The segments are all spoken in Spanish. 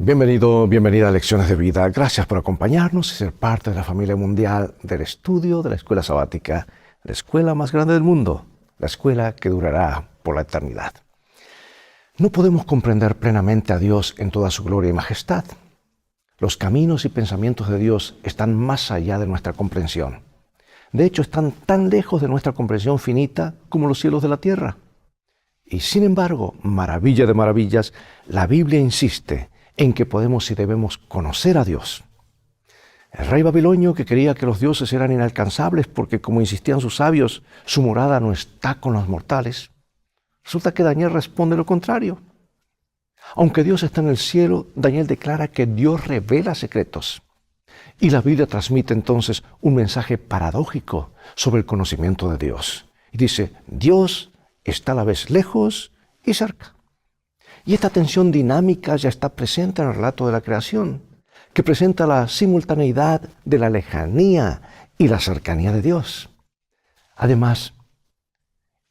Bienvenido, bienvenida a Lecciones de Vida. Gracias por acompañarnos y ser parte de la familia mundial del estudio de la escuela sabática, la escuela más grande del mundo, la escuela que durará por la eternidad. No podemos comprender plenamente a Dios en toda su gloria y majestad. Los caminos y pensamientos de Dios están más allá de nuestra comprensión. De hecho, están tan lejos de nuestra comprensión finita como los cielos de la tierra. Y sin embargo, maravilla de maravillas, la Biblia insiste en que podemos y debemos conocer a Dios. El rey babilonio, que creía que los dioses eran inalcanzables porque, como insistían sus sabios, su morada no está con los mortales, resulta que Daniel responde lo contrario. Aunque Dios está en el cielo, Daniel declara que Dios revela secretos. Y la Biblia transmite entonces un mensaje paradójico sobre el conocimiento de Dios. Y dice, Dios está a la vez lejos y cerca. Y esta tensión dinámica ya está presente en el relato de la creación, que presenta la simultaneidad de la lejanía y la cercanía de Dios. Además,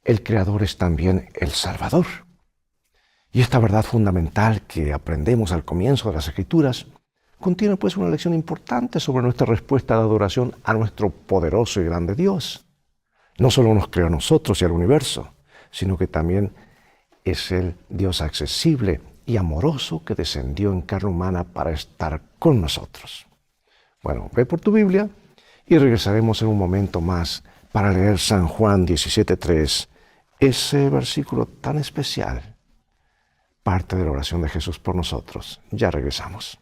el Creador es también el Salvador. Y esta verdad fundamental que aprendemos al comienzo de las Escrituras contiene pues una lección importante sobre nuestra respuesta de adoración a nuestro poderoso y grande Dios. No solo nos creó a nosotros y al universo, sino que también es el Dios accesible y amoroso que descendió en carne humana para estar con nosotros. Bueno, ve por tu Biblia y regresaremos en un momento más para leer San Juan 17:3, ese versículo tan especial, parte de la oración de Jesús por nosotros. Ya regresamos.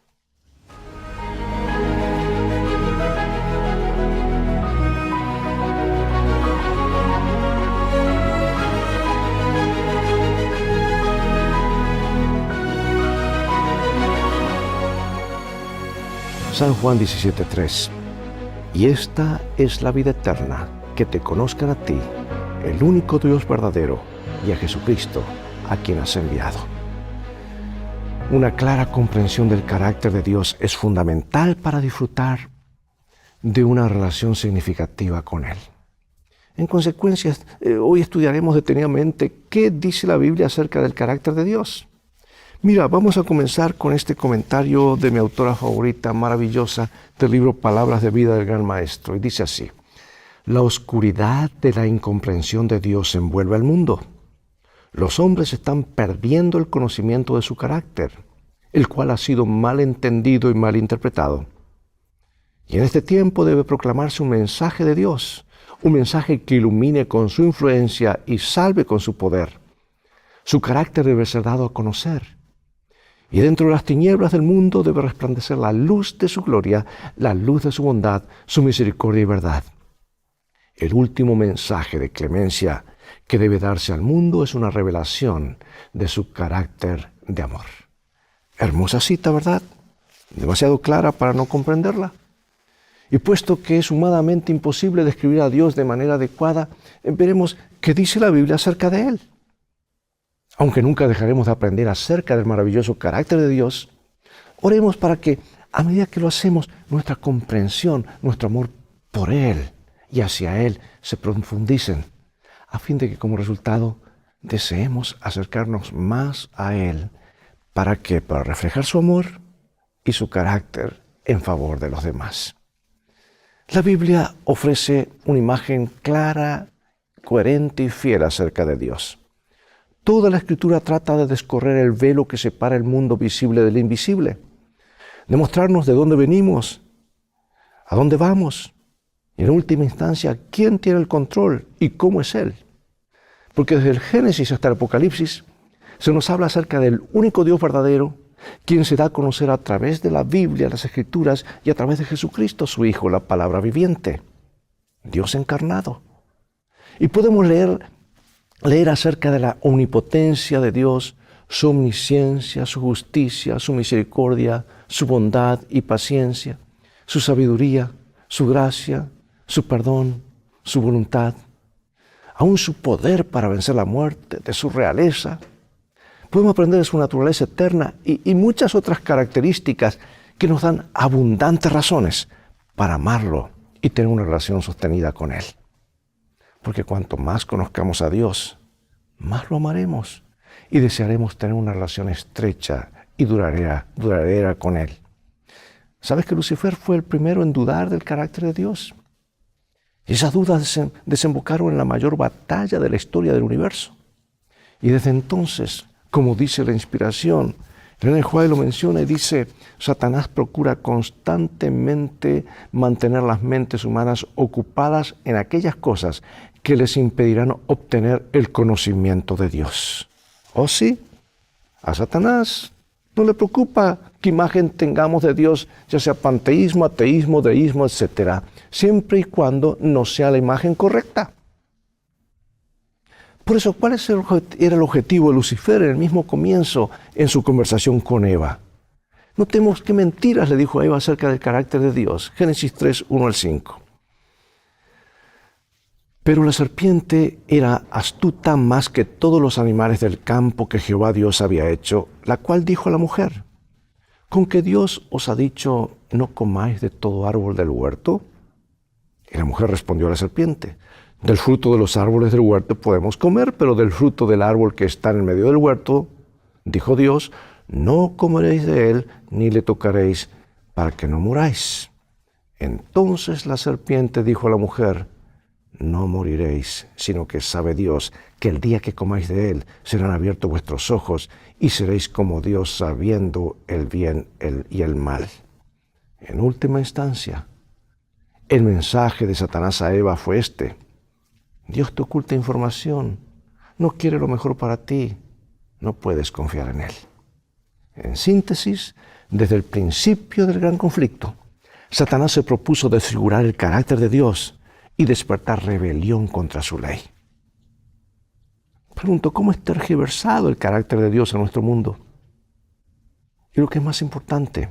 San Juan 17:3. Y esta es la vida eterna, que te conozcan a ti, el único Dios verdadero, y a Jesucristo, a quien has enviado. Una clara comprensión del carácter de Dios es fundamental para disfrutar de una relación significativa con Él. En consecuencia, hoy estudiaremos detenidamente qué dice la Biblia acerca del carácter de Dios. Mira, vamos a comenzar con este comentario de mi autora favorita, maravillosa, del libro Palabras de Vida del Gran Maestro. Y dice así: la oscuridad de la incomprensión de Dios envuelve al mundo. Los hombres están perdiendo el conocimiento de su carácter, el cual ha sido mal entendido y mal interpretado. Y en este tiempo debe proclamarse un mensaje de Dios, un mensaje que ilumine con su influencia y salve con su poder. Su carácter debe ser dado a conocer. Y dentro de las tinieblas del mundo debe resplandecer la luz de su gloria, la luz de su bondad, su misericordia y verdad. El último mensaje de clemencia que debe darse al mundo es una revelación de su carácter de amor. Hermosa cita, ¿verdad? Demasiado clara para no comprenderla. Y puesto que es humanamente imposible describir a Dios de manera adecuada, veremos qué dice la Biblia acerca de Él. Aunque nunca dejaremos de aprender acerca del maravilloso carácter de Dios, oremos para que, a medida que lo hacemos, nuestra comprensión, nuestro amor por Él y hacia Él se profundicen, a fin de que como resultado deseemos acercarnos más a Él. ¿Para qué? Para reflejar su amor y su carácter en favor de los demás. La Biblia ofrece una imagen clara, coherente y fiel acerca de Dios. Toda la Escritura trata de descorrer el velo que separa el mundo visible del invisible, de mostrarnos de dónde venimos, a dónde vamos, y en última instancia, quién tiene el control y cómo es Él. Porque desde el Génesis hasta el Apocalipsis se nos habla acerca del único Dios verdadero, quien se da a conocer a través de la Biblia, las Escrituras, y a través de Jesucristo, su Hijo, la palabra viviente, Dios encarnado. Y podemos leer acerca de la omnipotencia de Dios, su omnisciencia, su justicia, su misericordia, su bondad y paciencia, su sabiduría, su gracia, su perdón, su voluntad, aún su poder para vencer la muerte, de su realeza. Podemos aprender de su naturaleza eterna y muchas otras características que nos dan abundantes razones para amarlo y tener una relación sostenida con Él. Porque cuanto más conozcamos a Dios, más lo amaremos y desearemos tener una relación estrecha y duradera con Él. ¿Sabes que Lucifer fue el primero en dudar del carácter de Dios? Y esas dudas desembocaron en la mayor batalla de la historia del universo. Y desde entonces, como dice la inspiración, Ellen White lo menciona y dice, Satanás procura constantemente mantener las mentes humanas ocupadas en aquellas cosas que les impedirán obtener el conocimiento de Dios. ¿Oh sí? A Satanás no le preocupa qué imagen tengamos de Dios, ya sea panteísmo, ateísmo, deísmo, etc., siempre y cuando no sea la imagen correcta. Por eso, ¿cuál era el objetivo de Lucifer en el mismo comienzo en su conversación con Eva? Notemos qué mentiras le dijo a Eva acerca del carácter de Dios. Génesis 3, 1 al 5. Pero la serpiente era astuta más que todos los animales del campo que Jehová Dios había hecho, la cual dijo a la mujer, ¿con que Dios os ha dicho, no comáis de todo árbol del huerto? Y la mujer respondió a la serpiente, del fruto de los árboles del huerto podemos comer, pero del fruto del árbol que está en el medio del huerto, dijo Dios, no comeréis de él, ni le tocaréis, para que no muráis. Entonces la serpiente dijo a la mujer, no moriréis, sino que sabe Dios que el día que comáis de él serán abiertos vuestros ojos y seréis como Dios sabiendo el bien y el mal. En última instancia, el mensaje de Satanás a Eva fue este. Dios te oculta información, no quiere lo mejor para ti, no puedes confiar en Él. En síntesis, desde el principio del gran conflicto, Satanás se propuso desfigurar el carácter de Dios y despertar rebelión contra su ley. Pregunto, ¿cómo es tergiversado el carácter de Dios en nuestro mundo? Y lo que es más importante,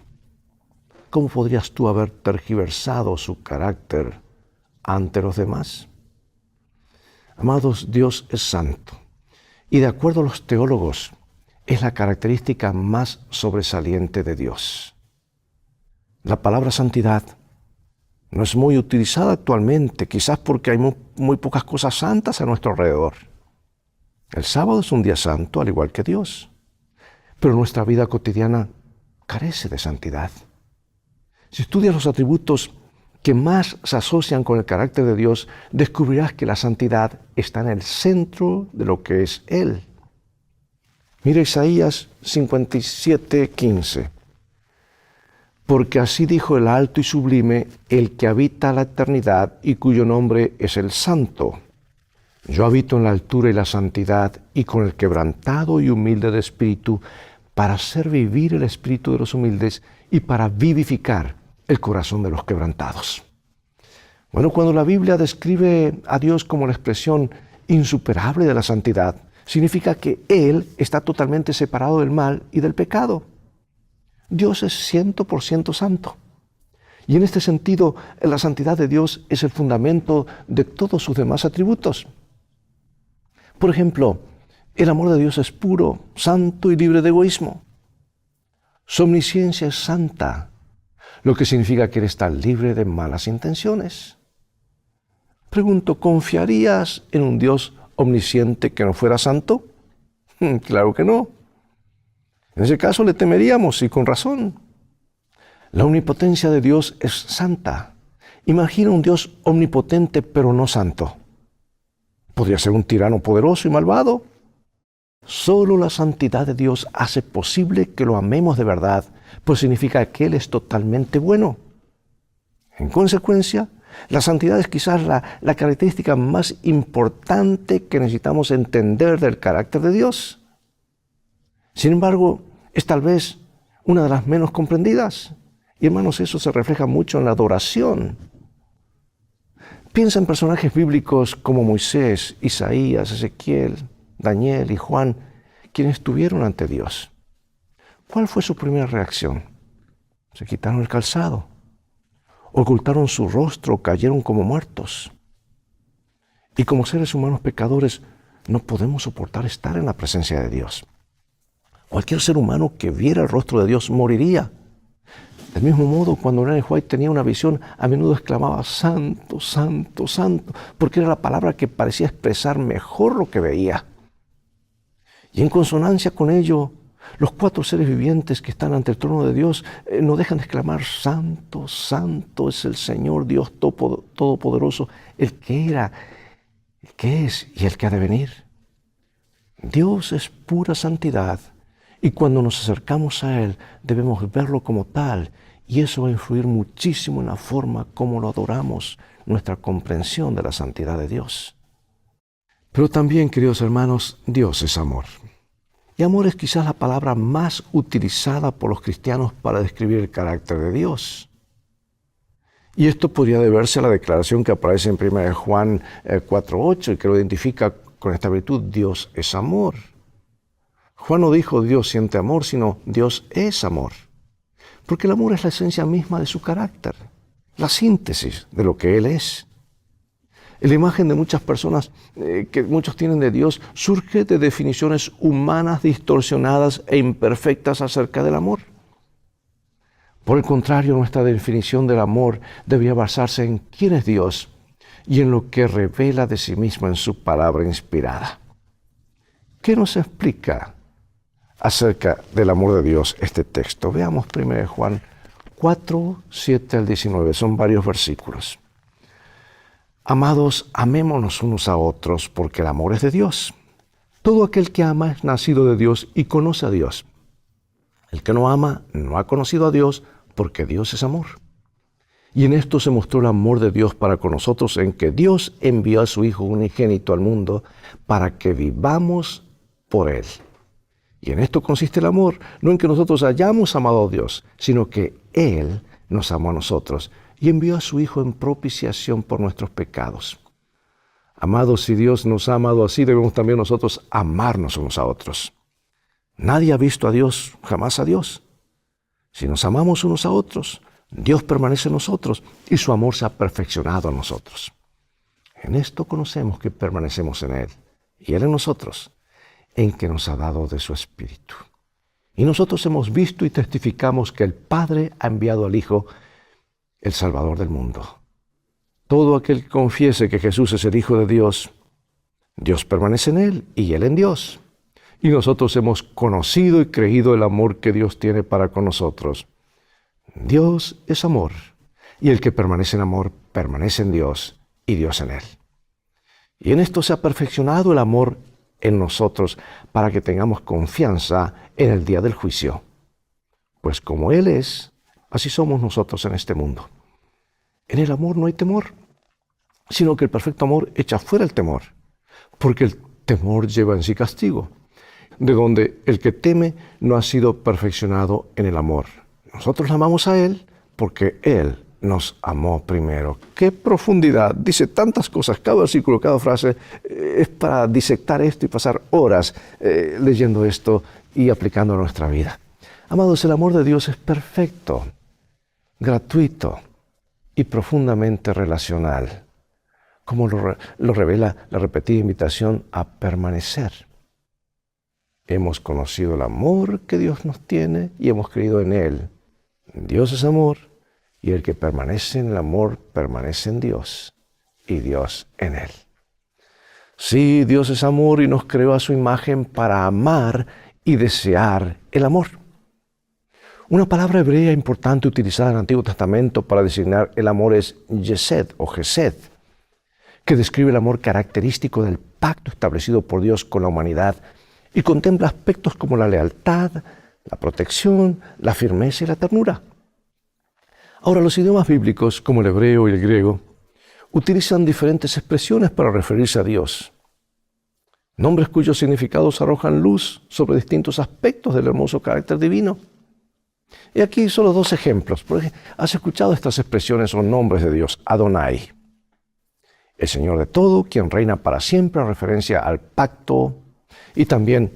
¿cómo podrías tú haber tergiversado su carácter ante los demás? Amados, Dios es santo y de acuerdo a los teólogos es la característica más sobresaliente de Dios. La palabra santidad no es muy utilizada actualmente, quizás porque hay muy pocas cosas santas a nuestro alrededor. El sábado es un día santo, al igual que Dios, pero nuestra vida cotidiana carece de santidad. Si estudias los atributos que más se asocian con el carácter de Dios, descubrirás que la santidad está en el centro de lo que es Él. Mira Isaías 57:15. Porque así dijo el alto y sublime, el que habita la eternidad y cuyo nombre es el Santo. Yo habito en la altura y la santidad y con el quebrantado y humilde de espíritu, para hacer vivir el espíritu de los humildes y para vivificar el corazón de los quebrantados. Bueno, cuando la Biblia describe a Dios como la expresión insuperable de la santidad, significa que Él está totalmente separado del mal y del pecado. Dios es 100% santo. Y en este sentido, la santidad de Dios es el fundamento de todos sus demás atributos. Por ejemplo, el amor de Dios es puro, santo y libre de egoísmo. Su omnisciencia es santa, lo que significa que Él está libre de malas intenciones. Pregunto, ¿confiarías en un Dios omnisciente que no fuera santo? Claro que no. En ese caso le temeríamos y con razón. La omnipotencia de Dios es santa. Imagina un Dios omnipotente pero no santo. Podría ser un tirano poderoso y malvado. Solo la santidad de Dios hace posible que lo amemos de verdad, pues significa que Él es totalmente bueno. En consecuencia, la santidad es quizás la característica más importante que necesitamos entender del carácter de Dios. Sin embargo, es tal vez una de las menos comprendidas. Y hermanos, eso se refleja mucho en la adoración. Piensa en personajes bíblicos como Moisés, Isaías, Ezequiel, Daniel y Juan, quienes estuvieron ante Dios. ¿Cuál fue su primera reacción? Se quitaron el calzado, ocultaron su rostro, cayeron como muertos. Y como seres humanos pecadores, no podemos soportar estar en la presencia de Dios. Cualquier ser humano que viera el rostro de Dios moriría. Del mismo modo, cuando Ellen White tenía una visión, a menudo exclamaba, santo, santo, santo, porque era la palabra que parecía expresar mejor lo que veía. Y en consonancia con ello, Los 4 seres vivientes que están ante el trono de Dios no dejan de exclamar: Santo, Santo es el Señor Dios Todopoderoso, el que era, el que es y el que ha de venir. Dios es pura santidad y cuando nos acercamos a Él debemos verlo como tal, y eso va a influir muchísimo en la forma como lo adoramos, nuestra comprensión de la santidad de Dios. Pero también, queridos hermanos, Dios es amor. Y amor es quizás la palabra más utilizada por los cristianos para describir el carácter de Dios. Y esto podría deberse a la declaración que aparece en 1 Juan 4:8 y que lo identifica con esta virtud: Dios es amor. Juan no dijo Dios siente amor, sino Dios es amor. Porque el amor es la esencia misma de su carácter, la síntesis de lo que Él es. La imagen de muchas personas que muchos tienen de Dios surge de definiciones humanas distorsionadas e imperfectas acerca del amor. Por el contrario, nuestra definición del amor debía basarse en quién es Dios y en lo que revela de sí mismo en su palabra inspirada. ¿Qué nos explica acerca del amor de Dios este texto? Veamos 1 Juan 4, 7 al 19. Son varios versículos. Amados, amémonos unos a otros, porque el amor es de Dios. Todo aquel que ama es nacido de Dios y conoce a Dios. El que no ama no ha conocido a Dios, porque Dios es amor. Y en esto se mostró el amor de Dios para con nosotros, en que Dios envió a su Hijo unigénito al mundo para que vivamos por Él. Y en esto consiste el amor, no en que nosotros hayamos amado a Dios, sino que Él nos amó a nosotros y envió a su Hijo en propiciación por nuestros pecados. Amados, si Dios nos ha amado así, debemos también nosotros amarnos unos a otros. Nadie ha visto a Dios, jamás a Dios. Si nos amamos unos a otros, Dios permanece en nosotros y su amor se ha perfeccionado en nosotros. En esto conocemos que permanecemos en Él y Él en nosotros, en que nos ha dado de su Espíritu. Y nosotros hemos visto y testificamos que el Padre ha enviado al Hijo, el Salvador del mundo. Todo aquel que confiese que Jesús es el Hijo de Dios, Dios permanece en Él y Él en Dios. Y nosotros hemos conocido y creído el amor que Dios tiene para con nosotros. Dios es amor, y el que permanece en amor permanece en Dios y Dios en Él. Y en esto se ha perfeccionado el amor en nosotros para que tengamos confianza en el día del juicio. Pues como Él es, así somos nosotros en este mundo. En el amor no hay temor, sino que el perfecto amor echa fuera el temor, porque el temor lleva en sí castigo, de donde el que teme no ha sido perfeccionado en el amor. Nosotros amamos a Él porque Él nos amó primero. ¡Qué profundidad! Dice tantas cosas, cada versículo, cada frase, es para disectar esto y pasar horas leyendo esto y aplicando a nuestra vida. Amados, el amor de Dios es perfecto, gratuito y profundamente relacional, como lo revela la repetida invitación a permanecer. Hemos conocido el amor que Dios nos tiene y hemos creído en Él. Dios es amor, y el que permanece en el amor permanece en Dios, y Dios en Él. Sí, Dios es amor y nos creó a su imagen para amar y desear el amor. Una palabra hebrea importante utilizada en el Antiguo Testamento para designar el amor es yesed o gesed, que describe el amor característico del pacto establecido por Dios con la humanidad y contempla aspectos como la lealtad, la protección, la firmeza y la ternura. Ahora, los idiomas bíblicos, como el hebreo y el griego, utilizan diferentes expresiones para referirse a Dios. Nombres cuyos significados arrojan luz sobre distintos aspectos del hermoso carácter divino. Y aquí solo 2 ejemplos. Por ejemplo, ¿has escuchado estas expresiones o nombres de Dios? Adonai, el Señor de todo, quien reina para siempre, en referencia al pacto. Y también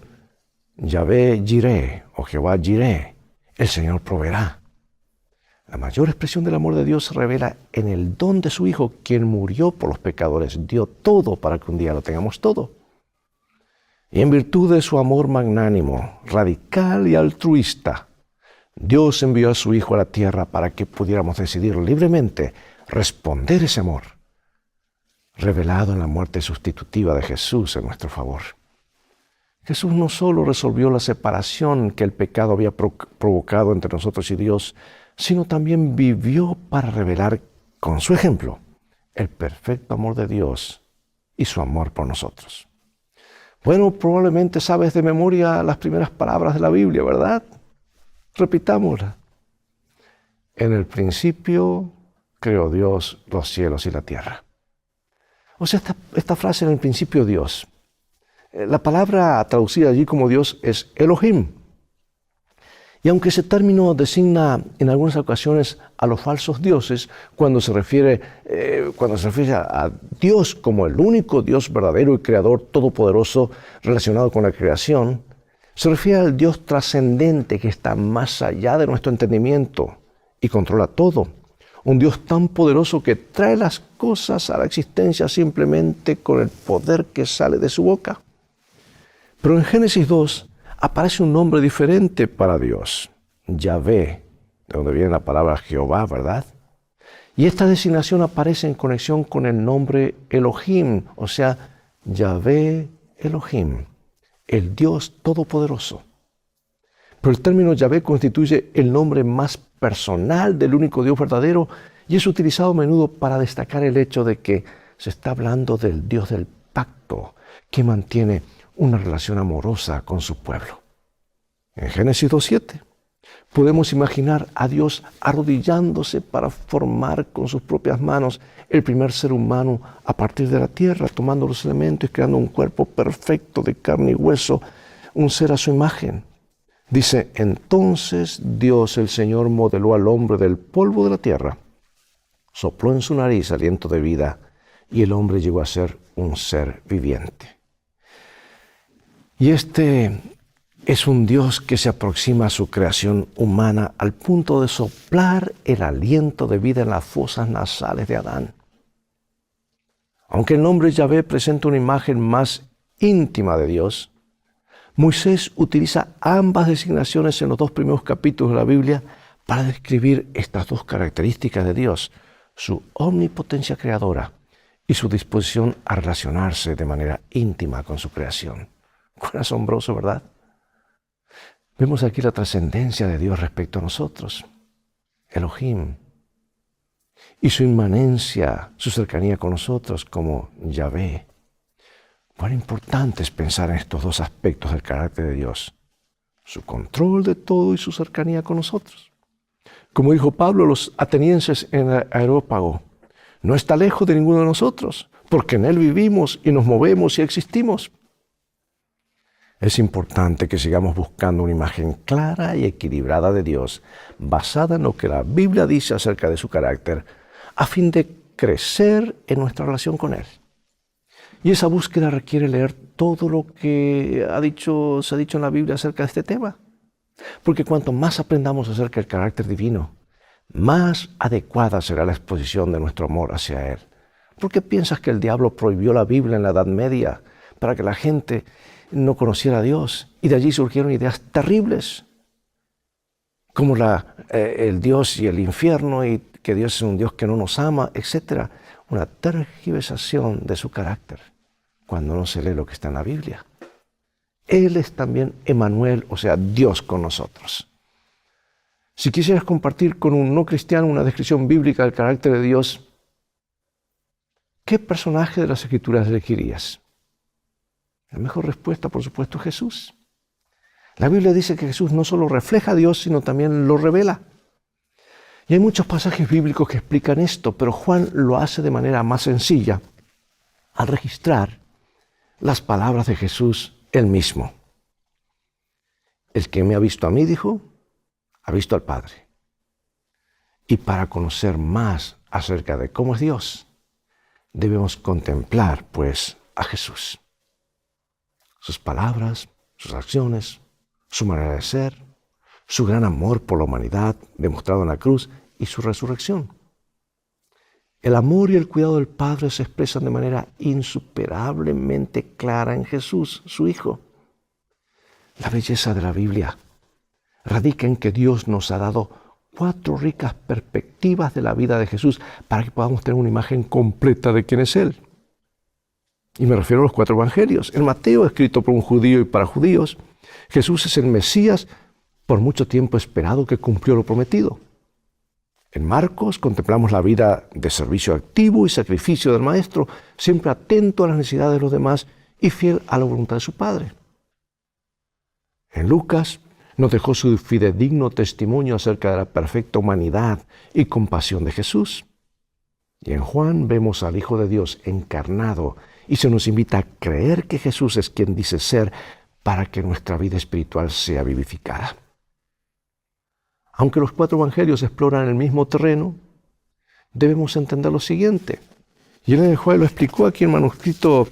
Yahvé Jireh o Jehová Jireh, el Señor proveerá. La mayor expresión del amor de Dios se revela en el don de su Hijo, quien murió por los pecadores, dio todo para que un día lo tengamos todo. Y en virtud de su amor magnánimo, radical y altruista, Dios envió a su Hijo a la tierra para que pudiéramos decidir libremente responder ese amor, revelado en la muerte sustitutiva de Jesús en nuestro favor. Jesús no solo resolvió la separación que el pecado había provocado entre nosotros y Dios, sino también vivió para revelar con su ejemplo el perfecto amor de Dios y su amor por nosotros. Bueno, probablemente sabes de memoria las primeras palabras de la Biblia, ¿verdad? Repitámoslas. En el principio creó Dios los cielos y la tierra. O sea, esta frase, en el principio Dios. La palabra traducida allí como Dios es Elohim. Y aunque ese término designa en algunas ocasiones a los falsos dioses, cuando se refiere a Dios como el único Dios verdadero y creador todopoderoso relacionado con la creación, se refiere al Dios trascendente que está más allá de nuestro entendimiento y controla todo. Un Dios tan poderoso que trae las cosas a la existencia simplemente con el poder que sale de su boca. Pero en Génesis 2 aparece un nombre diferente para Dios, Yahvé, de donde viene la palabra Jehová, ¿verdad? Y esta designación aparece en conexión con el nombre Elohim, o sea, Yahvé Elohim, el Dios Todopoderoso. Pero el término Yahvé constituye el nombre más personal del único Dios verdadero y es utilizado a menudo para destacar el hecho de que se está hablando del Dios del pacto, que mantiene una relación amorosa con su pueblo. En Génesis 2:7 podemos imaginar a Dios arrodillándose para formar con sus propias manos el primer ser humano a partir de la tierra, tomando los elementos y creando un cuerpo perfecto de carne y hueso, un ser a su imagen. Dice, entonces Dios el Señor modeló al hombre del polvo de la tierra, sopló en su nariz aliento de vida y el hombre llegó a ser un ser viviente. Y este es un Dios que se aproxima a su creación humana al punto de soplar el aliento de vida en las fosas nasales de Adán. Aunque el nombre Yahvé presenta una imagen más íntima de Dios, Moisés utiliza ambas designaciones en los 2 primeros capítulos de la Biblia para describir estas 2 características de Dios, su omnipotencia creadora y su disposición a relacionarse de manera íntima con su creación. Cuán asombroso, ¿verdad? Vemos aquí la trascendencia de Dios respecto a nosotros, Elohim, y su inmanencia, su cercanía con nosotros como Yahvé. Cuán importante es pensar en estos 2 aspectos del carácter de Dios, su control de todo y su cercanía con nosotros. Como dijo Pablo a los atenienses en el Areópago, no está lejos de ninguno de nosotros, porque en Él vivimos y nos movemos y existimos. Es importante que sigamos buscando una imagen clara y equilibrada de Dios, basada en lo que la Biblia dice acerca de su carácter, a fin de crecer en nuestra relación con Él. Y esa búsqueda requiere leer todo lo que se ha dicho en la Biblia acerca de este tema. Porque cuanto más aprendamos acerca del carácter divino, más adecuada será la exposición de nuestro amor hacia Él. ¿Por qué piensas que el diablo prohibió la Biblia en la Edad Media para que la gente no conociera a Dios? Y de allí surgieron ideas terribles, como el Dios y el infierno, y que Dios es un Dios que no nos ama, etc. Una tergiversación de su carácter cuando no se lee lo que está en la Biblia. Él es también Emmanuel, o sea, Dios con nosotros. Si quisieras compartir con un no cristiano una descripción bíblica del carácter de Dios, ¿qué personaje de las Escrituras elegirías? La mejor respuesta, por supuesto, es Jesús. La Biblia dice que Jesús no solo refleja a Dios, sino también lo revela. Y hay muchos pasajes bíblicos que explican esto, pero Juan lo hace de manera más sencilla al registrar las palabras de Jesús él mismo. El que me ha visto a mí, dijo, ha visto al Padre. Y para conocer más acerca de cómo es Dios, debemos contemplar, pues, a Jesús. Sus palabras, sus acciones, su manera de ser, su gran amor por la humanidad demostrado en la cruz y su resurrección. El amor y el cuidado del Padre se expresan de manera insuperablemente clara en Jesús, su Hijo. La belleza de la Biblia radica en que Dios nos ha dado 4 ricas perspectivas de la vida de Jesús para que podamos tener una imagen completa de quién es Él. Y me refiero a los 4 evangelios. En Mateo, escrito por un judío y para judíos, Jesús es el Mesías por mucho tiempo esperado que cumplió lo prometido. En Marcos contemplamos la vida de servicio activo y sacrificio del Maestro, siempre atento a las necesidades de los demás y fiel a la voluntad de su Padre. En Lucas nos dejó su fidedigno testimonio acerca de la perfecta humanidad y compasión de Jesús. Y en Juan vemos al Hijo de Dios encarnado y se nos invita a creer que Jesús es quien dice ser para que nuestra vida espiritual sea vivificada. Aunque los 4 evangelios exploran el mismo terreno, debemos entender lo siguiente. Y el Juan lo explicó aquí en manuscrito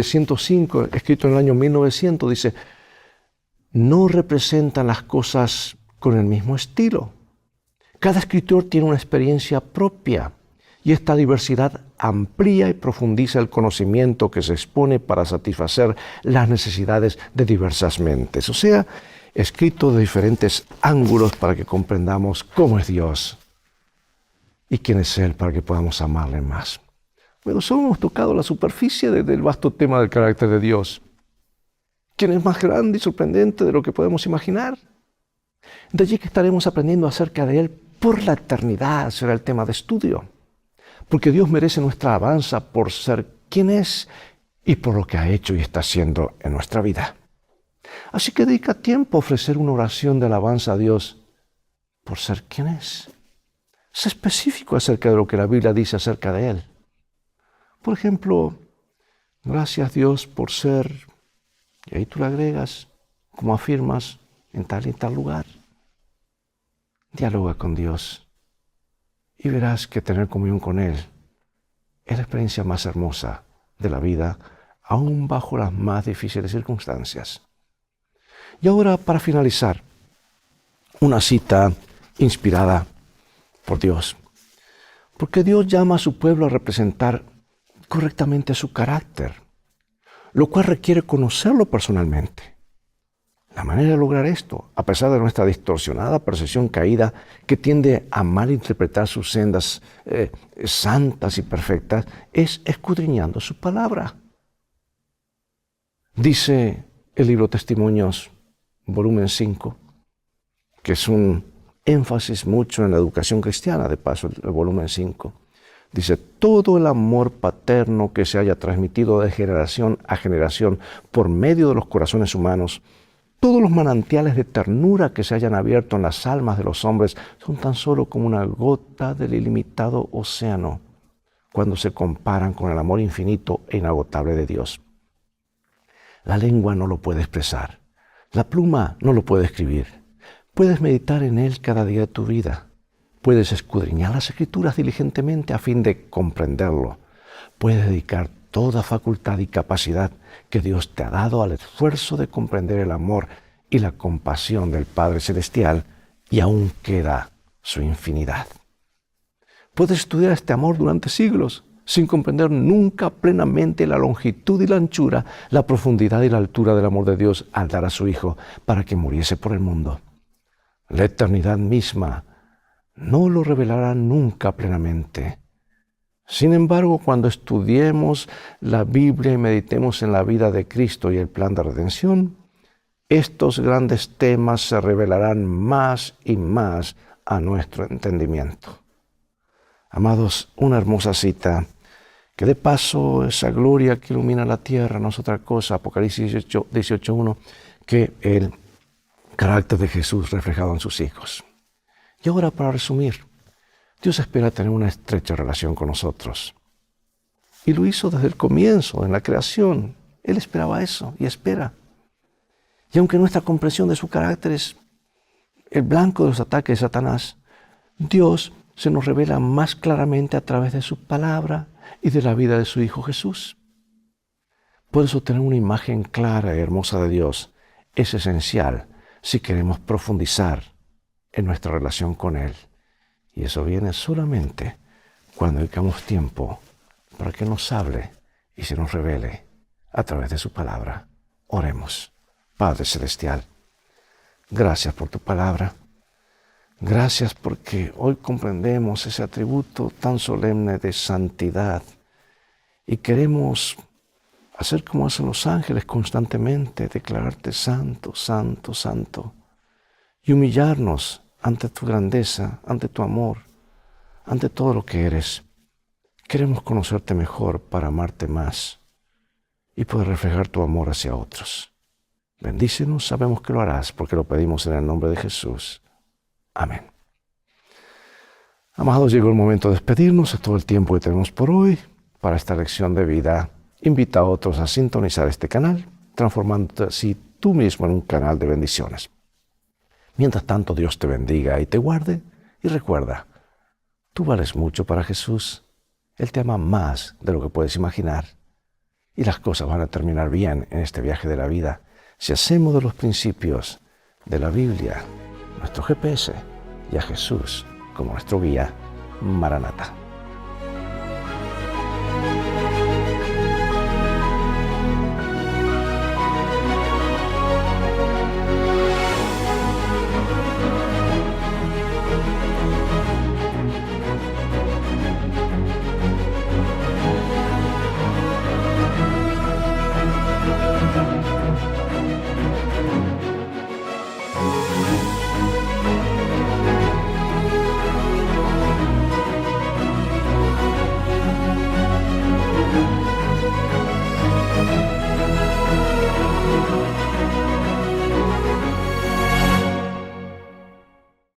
105, escrito en el año 1900, dice: no representan las cosas con el mismo estilo. Cada escritor tiene una experiencia propia y esta diversidad amplía y profundiza el conocimiento que se expone para satisfacer las necesidades de diversas mentes. O sea, escrito de diferentes ángulos para que comprendamos cómo es Dios y quién es Él para que podamos amarle más. Pero solo hemos tocado la superficie del vasto tema del carácter de Dios. ¿Quién es más grande y sorprendente de lo que podemos imaginar? De allí que estaremos aprendiendo acerca de Él por la eternidad, será el tema de estudio. Porque Dios merece nuestra alabanza por ser quien es y por lo que ha hecho y está haciendo en nuestra vida. Así que dedica tiempo a ofrecer una oración de alabanza a Dios por ser quien es. Sé específico acerca de lo que la Biblia dice acerca de Él. Por ejemplo, gracias Dios por ser, y ahí tú le agregas, como afirmas, en tal y tal lugar. Dialoga con Dios y verás que tener comunión con Él es la experiencia más hermosa de la vida, aún bajo las más difíciles circunstancias. Y ahora, para finalizar, una cita inspirada por Dios. Porque Dios llama a su pueblo a representar correctamente su carácter, lo cual requiere conocerlo personalmente. La manera de lograr esto, a pesar de nuestra distorsionada percepción caída que tiende a malinterpretar sus sendas santas y perfectas, es escudriñando su palabra. Dice el libro Testimonios, volumen 5, que es un énfasis mucho en la educación cristiana, de paso el volumen 5. Dice: todo el amor paterno que se haya transmitido de generación a generación por medio de los corazones humanos, todos los manantiales de ternura que se hayan abierto en las almas de los hombres son tan solo como una gota del ilimitado océano cuando se comparan con el amor infinito e inagotable de Dios. La lengua no lo puede expresar, la pluma no lo puede escribir. Puedes meditar en él cada día de tu vida. Puedes escudriñar las Escrituras diligentemente a fin de comprenderlo. Puedes dedicar toda facultad y capacidad que Dios te ha dado al esfuerzo de comprender el amor y la compasión del Padre Celestial, y aún queda su infinidad. Puedes estudiar este amor durante siglos sin comprender nunca plenamente la longitud y la anchura, la profundidad y la altura del amor de Dios al dar a su Hijo para que muriese por el mundo. La eternidad misma no lo revelará nunca plenamente. Sin embargo, cuando estudiemos la Biblia y meditemos en la vida de Cristo y el plan de redención, estos grandes temas se revelarán más y más a nuestro entendimiento. Amados, una hermosa cita que de paso esa gloria que ilumina la tierra no es otra cosa, Apocalipsis 18:1, que el carácter de Jesús reflejado en sus hijos. Y ahora, para resumir, Dios espera tener una estrecha relación con nosotros. Y lo hizo desde el comienzo, en la creación. Él esperaba eso y espera. Y aunque nuestra comprensión de su carácter es el blanco de los ataques de Satanás, Dios se nos revela más claramente a través de su palabra y de la vida de su Hijo Jesús. Por eso tener una imagen clara y hermosa de Dios es esencial si queremos profundizar en nuestra relación con Él. Y eso viene solamente cuando dedicamos tiempo para que nos hable y se nos revele a través de su palabra. Oremos. Padre Celestial, gracias por tu palabra. Gracias porque hoy comprendemos ese atributo tan solemne de santidad Y queremos hacer como hacen los ángeles constantemente, declararte santo, santo, santo. Y humillarnos ante tu grandeza, ante tu amor, ante todo lo que eres. Queremos conocerte mejor para amarte más y poder reflejar tu amor hacia otros. Bendícenos, sabemos que lo harás porque lo pedimos en el nombre de Jesús. Amén. Amados, llegó el momento de despedirnos. Es todo el tiempo que tenemos por hoy para esta lección de vida. Invita a otros a sintonizar este canal, transformándote así tú mismo en un canal de bendiciones. Mientras tanto, Dios te bendiga y te guarde. Y recuerda, tú vales mucho para Jesús. Él te ama más de lo que puedes imaginar. Y las cosas van a terminar bien en este viaje de la vida si hacemos de los principios de la Biblia nuestro GPS y a Jesús como nuestro guía. Maranata.